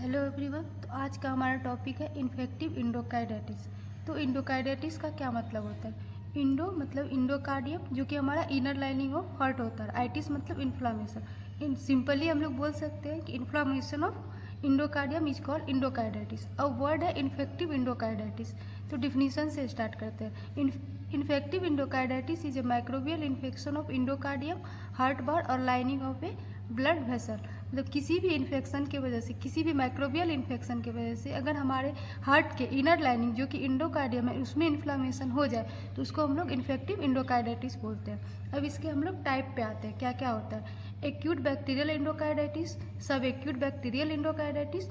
Hello everyone. तो आज का हमारा टॉपिक है इन्फेक्टिव इंडोकार्डाइटिस। तो इंडोकार्डाइटिस का क्या मतलब होता है? इंडो मतलब इंडोकार्डियम, जो कि हमारा इनर लाइनिंग ऑफ हार्ट होता है। आइटिस मतलब इन्फ्लामेशन। इन सिंपली हम लोग बोल सकते हैं कि inflammation of endocardium is called endocarditis. अब वर्ड है इन्फेक्टिव इंडोकार्डाइटिस। तो डिफिनीशन से स्टार्ट करते हैं। Infective endocarditis is a microbial infection of endocardium, heart valve और lining of a blood vessel. मतलब किसी भी इन्फेक्शन की वजह से, किसी भी माइक्रोबियल इन्फेक्शन की वजह से अगर हमारे हार्ट के इनर लाइनिंग जो कि इंडोकार्डियम है उसमें इन्फ्लामेशन हो जाए तो उसको हम लोग इन्फेक्टिव इंडोकार्डाइटिस बोलते हैं। अब इसके हम लोग टाइप पे आते हैं, क्या क्या होता है। एक्यूट बैक्टीरियल इंडोकार्डाइटिस, सब acute bacterial endocarditis,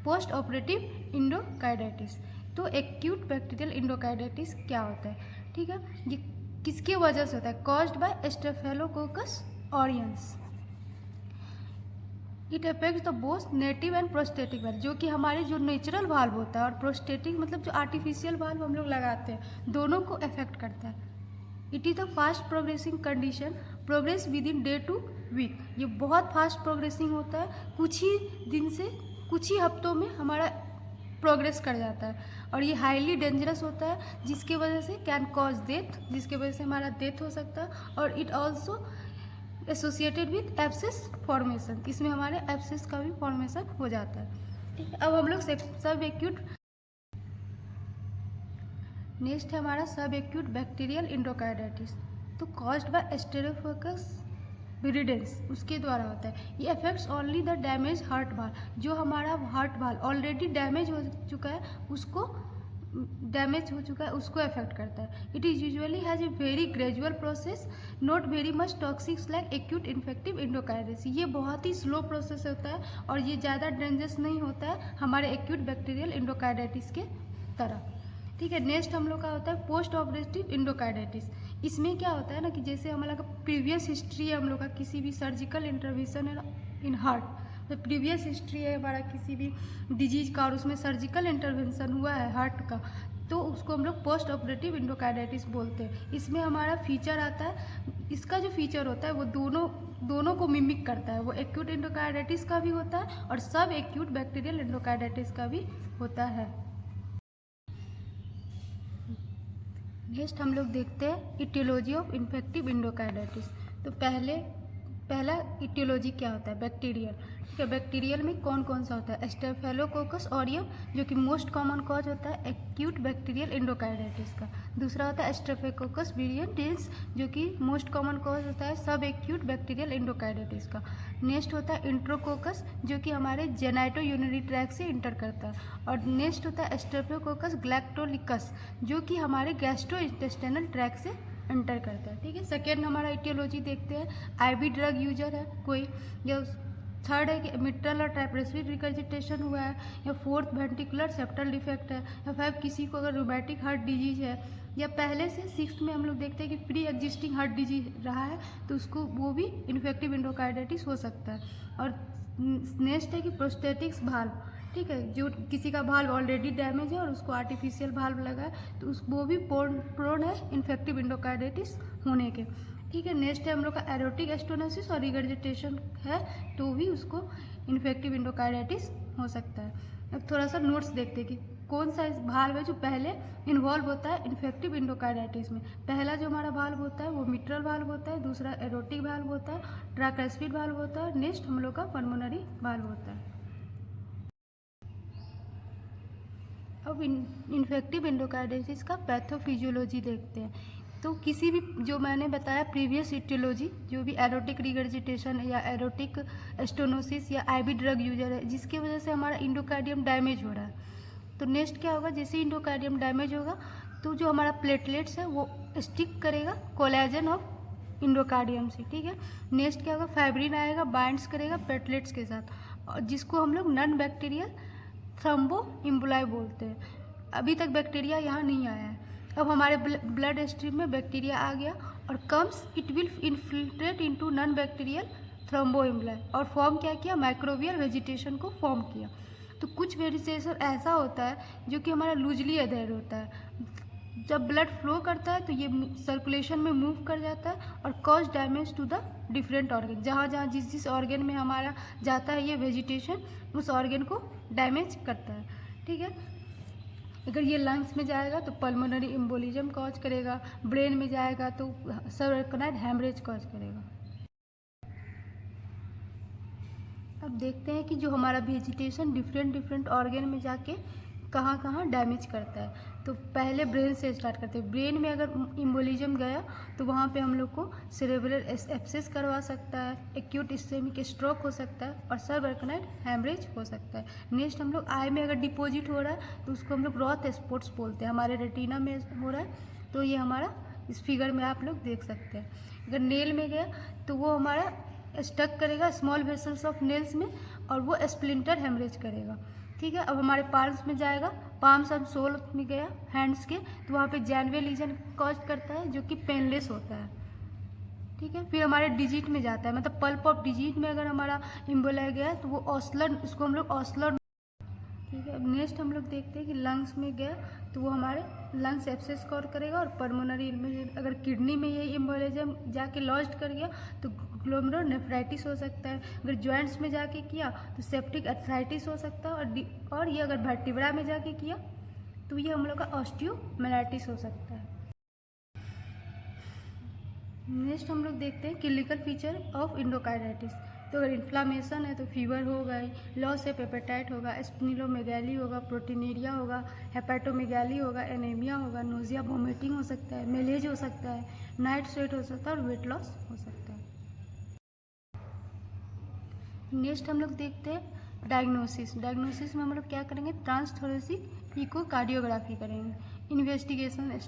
post operative endocarditis. तो एक्यूट बैक्टीरियल इंडोकार्डाइटिस क्या होता है? ठीक है, ये किसकी वजह से होता है? Caused by staphylococcus aureus. It affects the both native and prosthetic valve, जो कि हमारे जो नेचुरल वाल्व होता है और प्रोस्टेटिक मतलब जो आर्टिफिशियल वाल्व हम लोग लगाते हैं, दोनों को अफेक्ट करता है। It is the fast progressing condition, progress within day to week. ये बहुत फास्ट प्रोग्रेसिंग होता है, कुछ ही दिन से कुछ ही हफ्तों में हमारा प्रोग्रेस कर जाता है। और ये हाईली डेंजरस होता है, जिसके वजह से कैन कॉज डेथ, जिसके वजह से हमारा डेथ हो सकता है। और it also associated with abscess formation, इसमें हमारे एब्सेस का भी फॉर्मेशन हो जाता है। ठीक है, अब हम लोग सब एक्यूट, नेक्स्ट है हमारा सब एक्यूट बैक्टीरियल इंडोकार्डाइटिस। तो कॉज्ड बाय स्टेरोफोकस विरिडेंस, उसके द्वारा होता है। ये affects only the damage heart valve, जो हमारा हार्ट वाल्व ऑलरेडी डैमेज हो चुका है उसको अफेक्ट करता है। It is usually has a very gradual process, not very much toxics like acute infective endocarditis. ये बहुत ही स्लो प्रोसेस होता है और ये ज़्यादा डेंजरस नहीं होता है हमारे एक्यूट बैक्टीरियल इंडोकार्डाइटिस के तरह। ठीक है, नेक्स्ट हम लोग का होता है पोस्ट ऑपरेटिव इंडोकार्डाइटिस। इसमें क्या होता है ना कि जैसे हम लोग का प्रीवियस हिस्ट्री है, हम लोग का किसी भी सर्जिकल इंटरवेंशन इन हार्ट, तो प्रीवियस हिस्ट्री है हमारा किसी भी डिजीज का और उसमें सर्जिकल इंटरवेंशन हुआ है हार्ट का, तो उसको हम लोग पोस्ट ऑपरेटिव इंडोकार्डाइटिस बोलते हैं। इसमें हमारा फीचर आता है, इसका जो फीचर होता है वो दोनों को मिमिक करता है। वो एक्यूट इंडोकार्डाइटिस का भी होता है और सब एक्यूट बैक्टीरियल इंडोकार्डाइटिस का भी होता है। नेक्स्ट हम लोग देखते हैं इटियोलॉजी ऑफ इन्फेक्टिव इंडोकार्डाइटिस। तो पहला इटियोलॉजी क्या होता है? बैक्टीरियल। ठीक है, बैक्टीरियल में कौन कौन सा होता है? स्टेफिलोकोकस ऑरियम, जो कि मोस्ट कॉमन कॉज होता है एक्यूट बैक्टीरियल इंडोकार्डाइटिस का। दूसरा होता है स्टेफिलोकोकस विरिडेंस, जो कि मोस्ट कॉमन कॉज होता है सब एक्यूट बैक्टीरियल इंडोकार्डाइटिस का। नेक्स्ट होता है इंट्रोकोकस, जो कि हमारे जेनाइटो यूरिनरी ट्रैक्ट से इंटर करता है। और नेक्स्ट होता है स्टेफिलोकोकस गैलेक्टोलिकस, जो कि हमारे गैस्ट्रो इंटेस्टाइनल ट्रैक्ट से एंटर करता है। ठीक है, सेकेंड हमारा इटियोलॉजी देखते हैं। आईवी ड्रग यूजर है कोई, या थर्ड है कि मिट्रल और ट्राइप्रेसिड रिकर्जिटेशन हुआ है, या फोर्थ वेंटिकुलर सेप्टल डिफेक्ट है, या फाइव किसी को अगर रोमैटिक हार्ट डिजीज है, या पहले से सिक्स्थ में हम लोग देखते हैं कि प्री एग्जिस्टिंग हार्ट डिजीज रहा है तो उसको वो भी इन्फेक्टिव इंडोकार्डाइटिस हो सकता है। और नेक्स्ट है कि प्रोस्टेटिक्स भाल्व। ठीक है, जो किसी का भाल्व ऑलरेडी डैमेज है और उसको आर्टिफिशियल भाल्व लगा है तो वो भी प्रोन है इन्फेक्टिव इंडोकार्डाइटिस होने के। ठीक है, नेक्स्ट है हम लोग का एरोटिक स्टोनोसिस और रिगर्जिटेशन है तो भी उसको इन्फेक्टिव इंडोकार्डाइटिस हो सकता है। अब थोड़ा सा नोट्स देखते हैं कि कौन सा भाल्व है जो पहले इन्वॉल्व होता है इन्फेक्टिव इंडोकार्डाइटिस में। पहला जो हमारा भाल्व होता है वो मिट्रल भाल्व होता है, दूसरा एरोटिक भाल्व होता है, ट्राइस्पिड भाल्व होता है, नेक्स्ट हम लोग का पल्मोनरी भाल्व होता है। अब इन्फेक्टिव इंडोकार्डाइटिस का पैथोफिजियोलॉजी देखते हैं। तो किसी भी, जो मैंने बताया प्रीवियस इटियोलॉजी, जो भी एरोटिक रिगर्जिटेशन या एरोटिक स्टोनोसिस या आईवी ड्रग यूजर है जिसकी वजह से हमारा इंडोकार्डियम डैमेज हो रहा है, तो नेक्स्ट क्या होगा? जैसे इंडोकार्डियम डैमेज होगा तो जो हमारा प्लेटलेट्स है वो स्टिक करेगा कोलेजन ऑफ इंडोकार्डियम से। ठीक है, नेक्स्ट क्या होगा? फाइब्रिन आएगा, बाइंड्स करेगा प्लेटलेट्स के साथ, और जिसको हम लोग नॉन बैक्टीरियल थ्रोम्बो इम्बुलाई बोलते हैं। अभी तक बैक्टीरिया यहाँ नहीं आया है, अब हमारे ब्लड स्ट्रीम में बैक्टीरिया आ गया और comes it will infiltrate into non bacterial thrombo emboli और फॉर्म क्या किया? माइक्रोबियल वेजिटेशन को फॉर्म किया। तो कुछ वेजिटेशन ऐसा होता है जो कि हमारा लूजली अधेर होता है, जब ब्लड फ्लो करता है तो ये सर्कुलेशन में मूव कर जाता है और cause damage to the different organ. जहाँ जहाँ जिस जिस ऑर्गन में हमारा जाता है ये वेजिटेशन, उस ऑर्गन को डैमेज करता है। ठीक है, अगर ये लंग्स में जाएगा तो पल्मोनरी एम्बोलिज्म कॉज करेगा, ब्रेन में जाएगा तो सबरेकनाइड हैमरेज कॉज करेगा। अब देखते हैं कि जो हमारा वेजिटेशन डिफरेंट ऑर्गन में जाके कहाँ कहाँ डैमेज करता है। तो पहले ब्रेन से स्टार्ट करते हैं। ब्रेन में अगर एम्बोलिज्म गया तो वहाँ पे हम लोग को सेरेब्रल एब्सेस करवा सकता है, एक्यूट इस्केमिक स्ट्रोक हो सकता है और सबरेकनाइड हैमरेज हो सकता है। नेक्स्ट हम लोग आई में अगर डिपॉजिट हो रहा है तो उसको हम लोग रॉथ स्पॉट्स बोलते हैं। हमारे रेटिना में हो रहा है तो ये हमारा इस फिगर में आप लोग देख सकते हैं। अगर नेल में गया तो वो हमारा स्टक करेगा स्मॉल वेसल्स ऑफ नेल्स में और वो स्प्लिंटर हेमरेज करेगा। ठीक है, अब हमारे पाल्म्स में जाएगा, पाम्स एंड सोल में गया हैंड्स के तो वहाँ पे जैनवे लीजन कॉज करता है जो कि पेनलेस होता है। ठीक है, फिर हमारे डिजिट में जाता है, मतलब पल्प ऑफ डिजिट में अगर हमारा इम्बोला गया तो वो ऑस्लर, इसको हम लोग ऑस्लर। ठीक है, अब नेक्स्ट हम लोग देखते हैं कि लंग्स में गया तो वो हमारे लंग्स एब्सेस कॉज करेगा और पल्मोनरी में अगर किडनी में ये एम्बोलिज्म जाके लॉस्ट कर गया तो ग्लोमेरुलोनेफ्राइटिस हो सकता है। अगर जॉइंट्स में जाके किया तो सेप्टिक अर्थराइटिस हो सकता है और ये अगर वर्टिब्रा में जाके किया तो ये हम लोग का ऑस्टियोमाइलाइटिस हो सकता है। नेक्स्ट हम लोग देखते हैं क्लिनिकल फीचर ऑफ एंडोकार्डाइटिस। तो अगर इन्फ्लामेशन है तो फीवर होगा, लॉस ऑफ एपेटाइट होगा, स्प्लीनोमेगाली होगा, प्रोटीनेरिया होगा, हेपेटोमेगाली होगा, एनीमिया होगा, नोजिया वोमिटिंग हो सकता है, मेलेज हो सकता है, नाइट स्वेट हो सकता है और वेट लॉस हो सकता है। नेक्स्ट हम लोग देखते हैं डायग्नोसिस। डायग्नोसिस में हम लोग क्या करेंगे, ट्रांसथोरेसिक इकोकार्डियोग्राफी करेंगे, इन्वेस्टिगेशन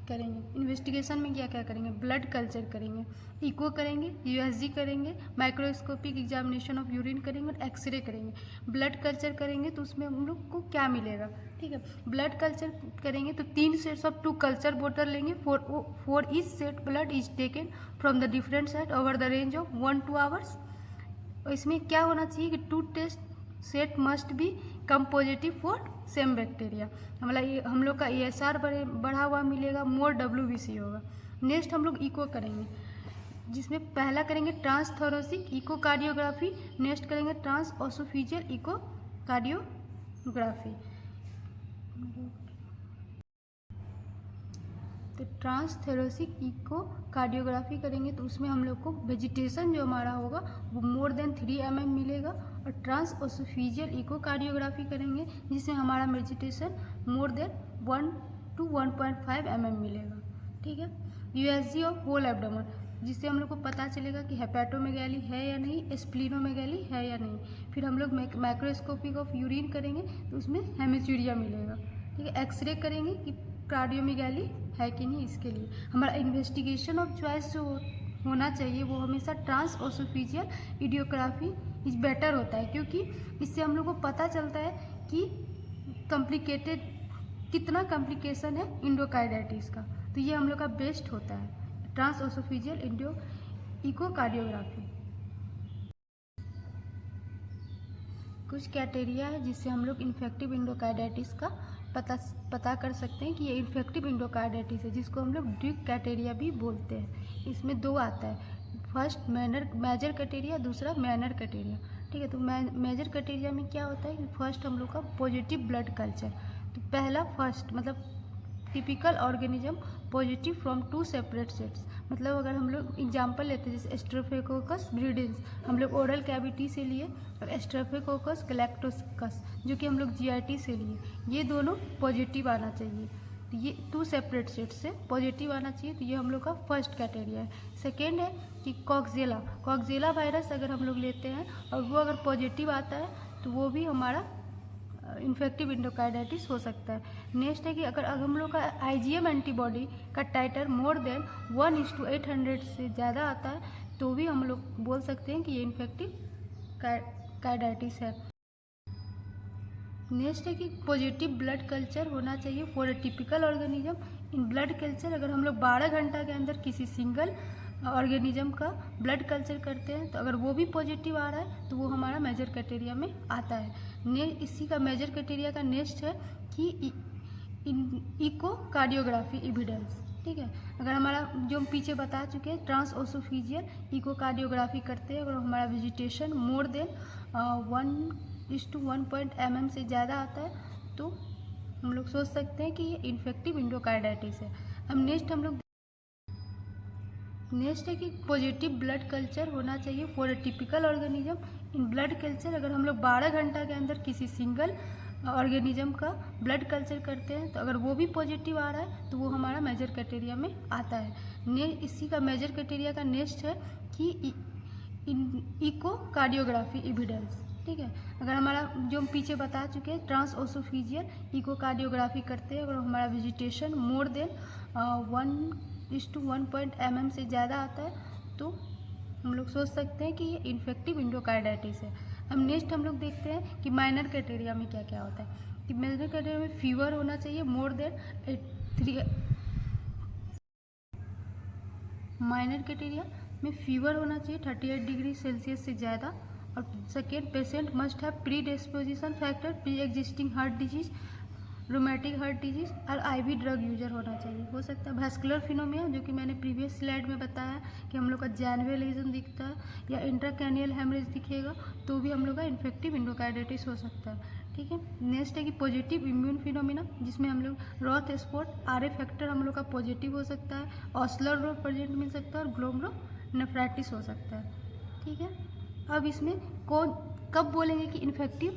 करेंगे। इन्वेस्टिगेशन में क्या क्या करेंगे, ब्लड कल्चर करेंगे, इको करेंगे, यूएसजी करेंगे, माइक्रोस्कोपिक एग्जामिनेशन ऑफ यूरिन करेंगे और एक्सरे करेंगे। ब्लड कल्चर करेंगे तो उसमें हम लोग को क्या मिलेगा। ठीक है, ब्लड कल्चर करेंगे तो 3 सेट्स ऑफ 2 कल्चर बोतल लेंगे। For each set blood is taken from the different side over the range of 1 to 2 hours. इसमें क्या होना चाहिए कि 2 test set must be come positive for same bacteria. मतलब हम लोग का ESR बढ़ा हुआ मिलेगा, मोर WBC होगा। नेक्स्ट हम लोग इको करेंगे, जिसमें पहला करेंगे ट्रांसथोरेसिक इकोकार्डियोग्राफी, नेक्स्ट करेंगे ट्रांस ओसोफिजियल इकोकार्डियोग्राफी। तो ट्रांसथोरेसिक इकोकार्डियोग्राफी करेंगे तो उसमें हम लोग को वेजिटेशन जो हमारा होगा वो मोर देन 3 mm मिलेगा। और ट्रांस ओसोफिजियल इकोकार्डियोग्राफी करेंगे जिसमें हमारा vegetation more than 1 to 1.5 mm मिलेगा। ठीक है, USG ऑफ होल एब्डोमेन, जिससे हम लोग को पता चलेगा कि हेपेटोमेगाली है या नहीं, स्प्लीनोमेगाली है या नहीं। फिर हम लोग माइक्रोस्कोपिक ऑफ यूरिन करेंगे तो उसमें हेमेचूरिया मिलेगा। ठीक है, एक्सरे करेंगे कि कार्डियोमेगाली है कि नहीं। इसके लिए हमारा इन्वेस्टिगेशन ऑफ चॉइस जो होना चाहिए वो हमेशा ट्रांस ओसोफिजियल इडियोग्राफी इज बेटर होता है, क्योंकि इससे हम लोग को पता चलता है कि कितना कॉम्प्लिकेशन है एंडोकार्डाइटिस का। तो ये हम लोग का बेस्ट होता है ट्रांस ओसोफिजियल इकोकार्डियोग्राफी। कुछ क्राइटेरिया है जिससे हम लोग इन्फेक्टिव एंडोकार्डाइटिस का पता कर सकते हैं कि ये इन्फेक्टिव एंडोकार्डाइटिस है, जिसको हम लोग ड्यूक क्राइटेरिया भी बोलते हैं। इसमें 2 आता है, फर्स्ट मेजर क्राइटेरिया, दूसरा माइनर क्राइटेरिया। ठीक है, तो मेजर क्राइटेरिया में क्या होता है कि फर्स्ट हम लोग का पॉजिटिव ब्लड कल्चर। तो पहला फर्स्ट मतलब typical organism positive from 2 separate sets. मतलब अगर हम लोग एग्जांपल लेते हैं जैसे स्ट्रेप्टोकोकस ब्रीडिंस हम लोग ओरल कैविटी से लिए, और स्ट्रेप्टोकोकस गैलेक्टोकस जो कि हम लोग GIT से लिए, ये दोनों पॉजिटिव आना चाहिए। तो ये 2 सेपरेट सेट से पॉजिटिव आना चाहिए। तो ये हम लोग का फर्स्ट क्राइटेरिया है। सेकेंड है कि कॉक्जेला वायरस अगर हम लोग लेते हैं और वो अगर पॉजिटिव आता है तो वो भी हमारा इन्फेक्टिव एंडोकार्डाइटिस हो सकता है। नेक्स्ट है कि अगर हम लोग का IgM एंटीबॉडी का टाइटर मोर देन 1:800 से ज़्यादा आता है तो भी हम लोग बोल सकते हैं कि ये इन्फेक्टिव कार्डाइटिस है। नेक्स्ट है कि पॉजिटिव ब्लड कल्चर होना चाहिए for a typical organism. In blood culture अगर हम लोग 12 घंटा के अंदर किसी सिंगल ऑर्गेनिज्म का ब्लड कल्चर करते हैं तो अगर वो भी पॉजिटिव आ रहा है तो वो हमारा मेजर क्राइटेरिया में आता है। इसी का मेजर क्राइटेरिया का नेक्स्ट है कि इकोकार्डियोग्राफी एविडेंस। ठीक है, अगर हमारा जो हम पीछे बता चुके हैं ट्रांसओसोफिजियल इकोकार्डियोग्राफी करते हैं, अगर हमारा वेजिटेशन मोर देन 1:1 mm से ज़्यादा आता है तो हम लोग सोच सकते हैं कि ये इन्फेक्टिव इंडोकार्डाइटिस है। अब नेक्स्ट है कि पॉजिटिव ब्लड कल्चर होना चाहिए for a typical organism. In blood culture अगर हम लोग 12 घंटा के अंदर किसी सिंगल ऑर्गेनिज्म का ब्लड कल्चर करते हैं तो अगर वो भी पॉजिटिव आ रहा है तो वो हमारा मेजर क्राइटेरिया में आता है। इसी का मेजर क्राइटेरिया का नेक्स्ट है कि इकोकार्डियोग्राफी एविडेंस। ठीक है, अगर हमारा जो हम पीछे बता चुके हैं ट्रांसओसोफिजियल इकोकार्डियोग्राफी करते हैं, अगर हमारा वेजिटेशन मोर देन 1:1 mm से ज़्यादा आता है तो हम लोग सोच सकते हैं कि ये इन्फेक्टिव इंडोकार्डाइटिस है। अब नेक्स्ट हम लोग देखते हैं कि माइनर क्राइटेरिया में क्या क्या होता है। कि माइनर क्राइटेरिया में फीवर होना चाहिए मोर देन 3। माइनर क्राइटेरिया में फीवर होना चाहिए 38 डिग्री सेल्सियस से ज़्यादा। और second, patient must have pre disposition factor, pre existing heart disease, rheumatic heart disease और आईवी ड्रग यूजर होना चाहिए। हो सकता है वैस्कुलर फिनोमिना, जो कि मैंने प्रीवियस स्लाइड में बताया कि हम लोग का जैनवे लीजन दिखता है या इंट्राक्रैनियल हेमरेज दिखेगा तो भी हम लोग का इन्फेक्टिव इंडोकार्डाइटिस हो सकता है। ठीक है, नेक्स्ट है कि पॉजिटिव इम्यून फिनोमिना, जिसमें हम लोग रॉथ स्पॉट आरए फैक्टर हम लोग का पॉजिटिव हो सकता है, ऑस्लर रो प्रेजेंट मिल सकता है और ग्लोमेरुलोनेफ्राइटिस हो सकता है। ठीक है, अब इसमें कब बोलेंगे कि इन्फेक्टिव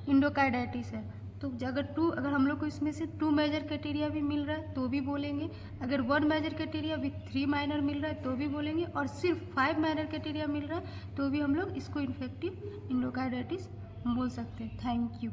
इंडोकार्डाइटिस है, तो अगर हम लोग को इसमें से 2 मेजर क्राइटेरिया भी मिल रहा है तो भी बोलेंगे, अगर 1 मेजर क्राइटेरिया विथ 3 माइनर मिल रहा है तो भी बोलेंगे, और सिर्फ 5 माइनर क्राइटेरिया मिल रहा है तो भी हम लोग इसको इन्फेक्टिव इंडोकार्डाइटिस बोल सकते हैं। Thank you.